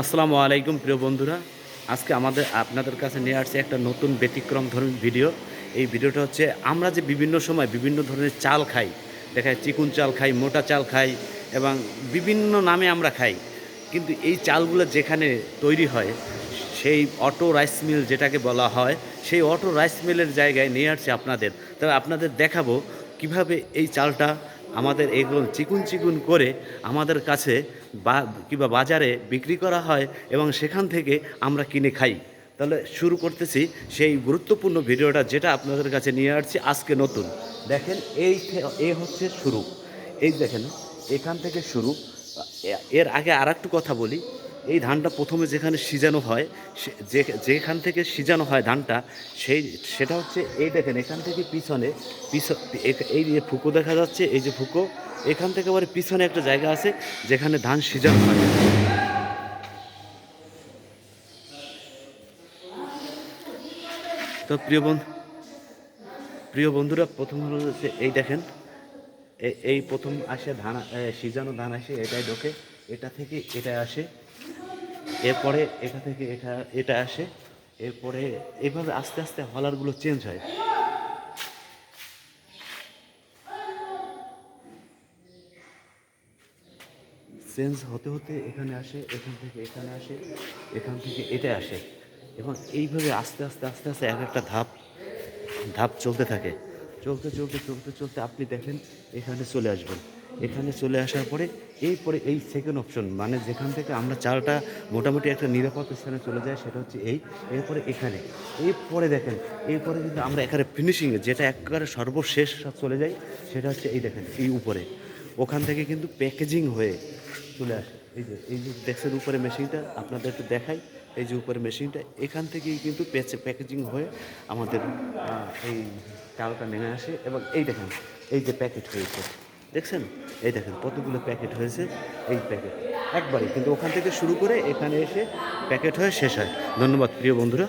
আসসালামু আলাইকুম প্রিয় বন্ধুরা। আজকে আপনাদের কাছে নিয়ে আসছে একটা নতুন ব্যতিক্রম ধরনের ভিডিও। এই ভিডিওটা হচ্ছে আমরা যে বিভিন্ন সময় বিভিন্ন ধরনের চাল খাই, দেখা যায় চিকুন চাল খাই, মোটা চাল খাই এবং বিভিন্ন নামে আমরা খাই। কিন্তু এই চালগুলো যেখানে তৈরি হয় সেই অটো রাইস মিল যেটাকে বলা হয়, সেই অটো রাইস মিলের জায়গায় নিয়ে আসছে আপনাদের। তবে আপনাদের দেখাবো কিভাবে এই চালটা আমাদের এগুলো চিকুন চিকুন করে আমাদের কাছে কিংবা বাজারে বিক্রি করা হয় এবং সেখান থেকে আমরা কিনে খাই। তাহলে শুরু করতেছি সেই গুরুত্বপূর্ণ ভিডিওটা, যেটা আপনাদের কাছে নিয়ে আসছি আজকে নতুন। দেখেন এই হচ্ছে শুরু। এই দেখেন এখান থেকে শুরু। এর আগে আর একটু কথা বলি। এই ধানটা প্রথমে যেখানে সিজানো হয়, যেখান থেকে সিজানো হয় ধানটা, সেটা হচ্ছে এই দেখেন এখান থেকে পিছনে এই যে ফুকো দেখা যাচ্ছে, এই যে ফুকো, এখান থেকে আবার পিছনে একটা জায়গা আছে যেখানে ধান সিজানো হয়। তো প্রিয় বন্ধুরা, প্রথম হলো হচ্ছে এই দেখেন, এই প্রথম আসে ধান, সিজানো ধান আসে, এটাই ঢোকে, এটা থেকে এটা আসে, এরপরে এটা থেকে এটা আসে, এরপরে এইভাবে আস্তে আস্তে হলারগুলো চেঞ্জ হয়। চেঞ্জ হতে হতে এখানে আসে, এখান থেকে এখানে আসে, এখান থেকে এটা আসে, এবং এইভাবে আস্তে আস্তে আস্তে আস্তে এক একটা ধাপ ধাপ চলতে থাকে। চলতে চলতে চলতে চলতে আপনি দেখেন এখানে চলে আসবেন। এখানে চলে আসার পরে এই সেকেন্ড অপশন, মানে যেখান থেকে আমরা চালটা মোটামুটি একটা নিরাপদ স্থানে চলে যায়, সেটা হচ্ছে এরপরে এখানে। এরপরে দেখেন, এরপরে কিন্তু আমরা এখানে ফিনিশিংয়ে যেটা একেবারে সর্বশেষ চলে যাই, সেটা হচ্ছে এই দেখেন এই উপরে। ওখান থেকে কিন্তু প্যাকেজিং হয়ে চলে আসে। এই যে দেখছেন উপরে মেশিনটা, আপনাদের একটু দেখাই। এই যে উপরে মেশিনটা, এখান থেকেই কিন্তু প্যাকেজিং হয়ে আমাদের এই চালটা নেমে আসে, এবং এই দেখেন এই যে প্যাকেট হয়েছে, দেখছেন? এই দেখেন কতগুলো প্যাকেট হয়েছে। এই প্যাকেট একবারই কিন্তু ওখান থেকে শুরু করে এখানে এসে প্যাকেট হয়ে শেষ হয়। ধন্যবাদ প্রিয় বন্ধুরা।